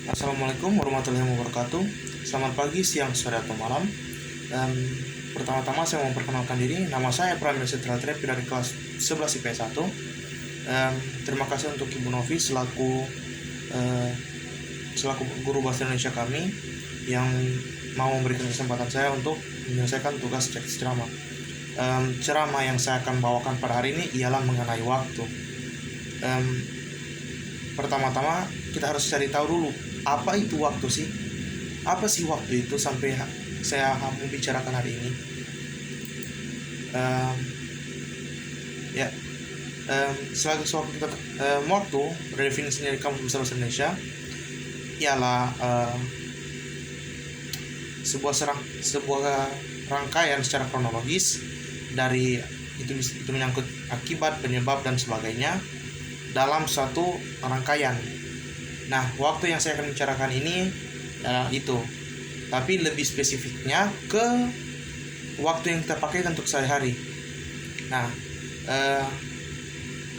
Assalamualaikum warahmatullahi wabarakatuh. Selamat pagi, siang, sore, atau malam. Dan pertama-tama saya mau memperkenalkan diri. Nama saya Pramila Setral Trepi dari kelas 11 IPS 1. Terima kasih untuk Ibu Novi eh, selaku guru bahasa Indonesia kami yang mau memberikan kesempatan saya untuk menyelesaikan tugas teks ceramah. Ceramah yang saya akan bawakan pada hari ini ialah mengenai waktu. Pertama-tama kita harus cari tahu dulu apa itu waktu sih. Apa sih waktu itu sampai saya membicarakan hari ini. Um, ya, Selagi sewaktu kita waktu definisinya di Kamus Besar Bahasa Indonesia ialah sebuah rangkaian secara kronologis dari itu menyangkut akibat, penyebab dan sebagainya dalam satu rangkaian. Nah, waktu yang saya akan bicarakan ini itu, tapi lebih spesifiknya ke waktu yang kita pakai untuk sehari-hari. Nah,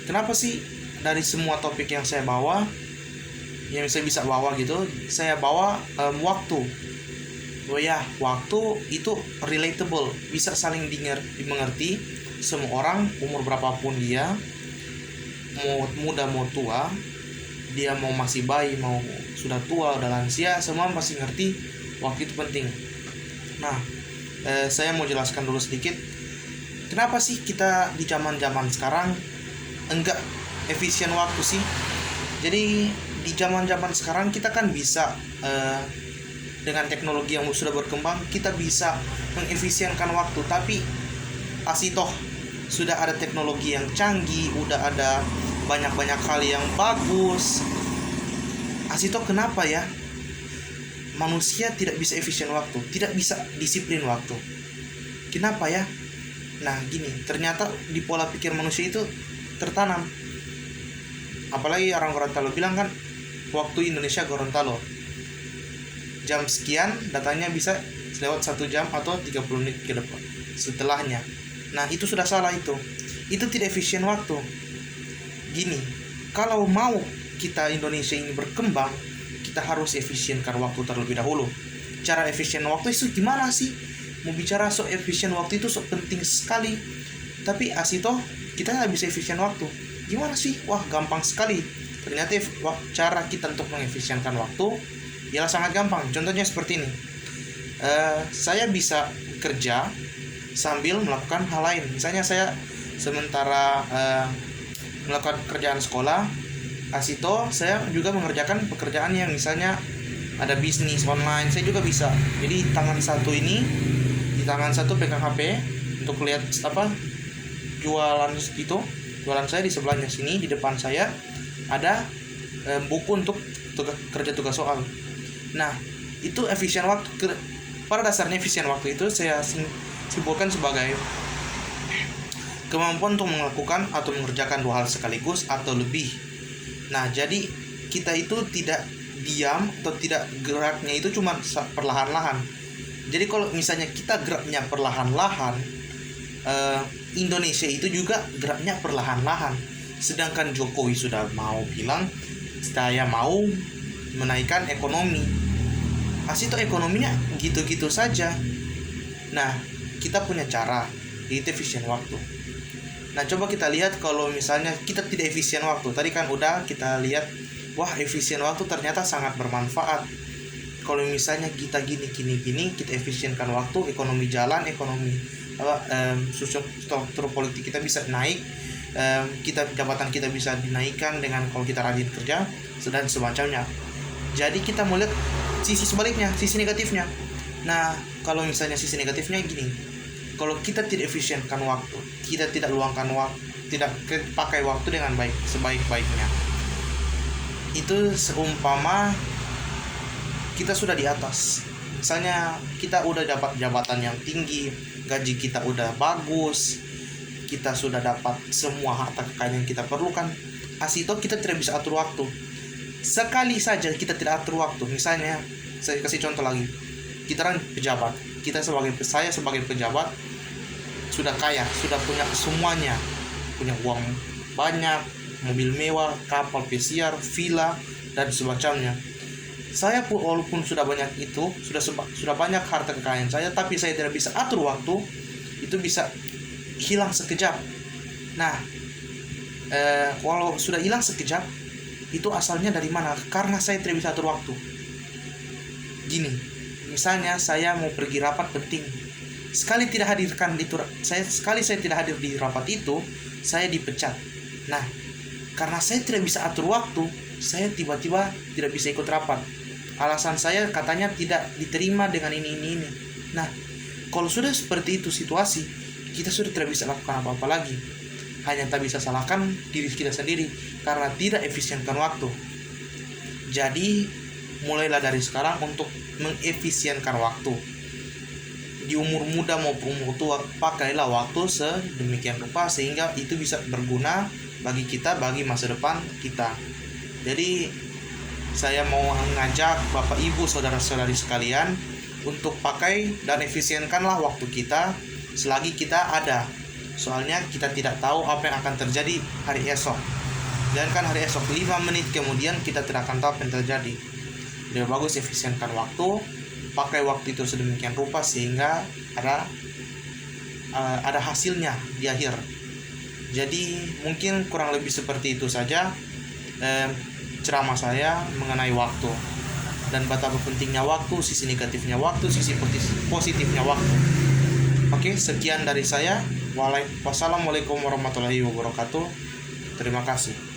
kenapa sih dari semua topik yang saya bawa, yang saya bisa bawa gitu, saya bawa waktu. Oh ya, waktu itu relatable, bisa saling dimengerti semua orang, umur berapapun dia, mau muda mau tua, dia mau masih bayi mau sudah tua udah lansia, semua pasti ngerti waktu itu penting. Nah, saya mau jelaskan dulu sedikit kenapa sih kita di zaman sekarang enggak efisien waktu sih. Jadi di zaman sekarang kita kan bisa dengan teknologi yang sudah berkembang, kita bisa mengefisienkan waktu. Tapi asitoh sudah ada teknologi yang canggih, udah ada banyak hal yang bagus. Asitoh kenapa ya manusia tidak bisa efisien waktu, tidak bisa disiplin waktu? Kenapa ya? Nah gini, ternyata di pola pikir manusia itu tertanam. Apalagi orang Gorontalo bilang kan, waktu Indonesia Gorontalo, jam sekian datanya bisa lewat 1 jam atau 30 menit ke depan setelahnya. Nah itu sudah salah, itu tidak efisien waktu. Gini, kalau mau kita Indonesia ini berkembang, kita harus efisienkan waktu terlebih dahulu. Cara efisien waktu itu gimana sih? Mau bicara soal efisien waktu itu penting sekali, tapi asitoh kita nggak bisa efisien waktu. Gimana sih? Wah gampang sekali. Ternyata cara kita untuk mengefisienkan waktu ialah sangat gampang. Contohnya seperti ini. Saya bisa kerja sambil melakukan hal lain. Misalnya saya sementara melakukan pekerjaan sekolah, asito saya juga mengerjakan pekerjaan yang misalnya ada bisnis online, saya juga bisa. Jadi di tangan satu pegang HP untuk lihat jualan saya. Di sebelahnya sini di depan saya ada buku untuk kerja tugas soal. Nah itu efisien waktu. Pada dasarnya efisien waktu itu saya simpulkan sebagai kemampuan untuk melakukan atau mengerjakan 2 hal sekaligus atau lebih. Nah, jadi kita itu tidak diam atau tidak geraknya itu cuma perlahan-lahan. Jadi kalau misalnya kita geraknya perlahan-lahan, Indonesia itu juga geraknya perlahan-lahan. Sedangkan Jokowi sudah mau bilang, saya mau menaikkan ekonomi. Asito ekonominya gitu-gitu saja. Nah, kita punya cara, yaitu efisien waktu. Nah coba kita lihat kalau misalnya kita tidak efisien waktu. Tadi kan udah kita lihat, wah efisien waktu ternyata sangat bermanfaat. Kalau misalnya kita gini kita efisienkan waktu, ekonomi jalan, struktur politik kita bisa naik, jabatan kita bisa dinaikkan dengan kalau kita rajin kerja dan semacamnya. Jadi kita mau lihat sisi sebaliknya, sisi negatifnya. Nah kalau misalnya sisi negatifnya gini, kalau kita tidak efisienkan waktu, kita tidak luangkan waktu, tidak pakai waktu dengan baik, sebaik-baiknya, itu seumpama kita sudah di atas. Misalnya kita udah dapat jabatan yang tinggi, gaji kita udah bagus, kita sudah dapat semua harta kekayaan yang kita perlukan, asito kita tidak bisa atur waktu. Sekali saja kita tidak atur waktu. Misalnya saya kasih contoh lagi, kita kan pejabat, saya sebagai pejabat sudah kaya, sudah punya semuanya, punya uang banyak, mobil mewah, kapal pesiar, villa dan semacamnya. Saya pun walaupun sudah banyak itu, sudah banyak harta kekayaan saya, tapi saya tidak bisa atur waktu, itu bisa hilang sekejap. Nah, kalau sudah hilang sekejap, itu asalnya dari mana? Karena saya tidak bisa atur waktu. Gini, misalnya saya mau pergi rapat penting, sekali saya tidak hadir di rapat itu, saya dipecat. Nah, karena saya tidak bisa atur waktu, saya tiba-tiba tidak bisa ikut rapat. Alasan saya katanya tidak diterima dengan ini. Nah, kalau sudah seperti itu situasi, kita sudah tidak bisa lakukan apa-apa lagi. Hanya tak bisa salahkan diri kita sendiri karena tidak efisienkan waktu. Jadi, mulailah dari sekarang untuk mengefisienkan waktu. Di umur muda maupun umur tua, pakailah waktu sedemikian rupa sehingga itu bisa berguna bagi kita, bagi masa depan kita. Jadi saya mau mengajak Bapak Ibu saudara-saudari sekalian untuk pakai dan efisienkanlah waktu kita selagi kita ada. Soalnya kita tidak tahu apa yang akan terjadi hari esok. Dan kan hari esok 5 menit kemudian kita tidak akan tahu apa yang terjadi. Lebih bagus efisienkan waktu, pakai waktu itu sedemikian rupa sehingga ada hasilnya di akhir. Jadi mungkin kurang lebih seperti itu saja ceramah saya mengenai waktu dan betapa pentingnya waktu, sisi negatifnya waktu, sisi positifnya waktu. Oke, sekian dari saya. Wassalamualaikum warahmatullahi wabarakatuh. Terima kasih.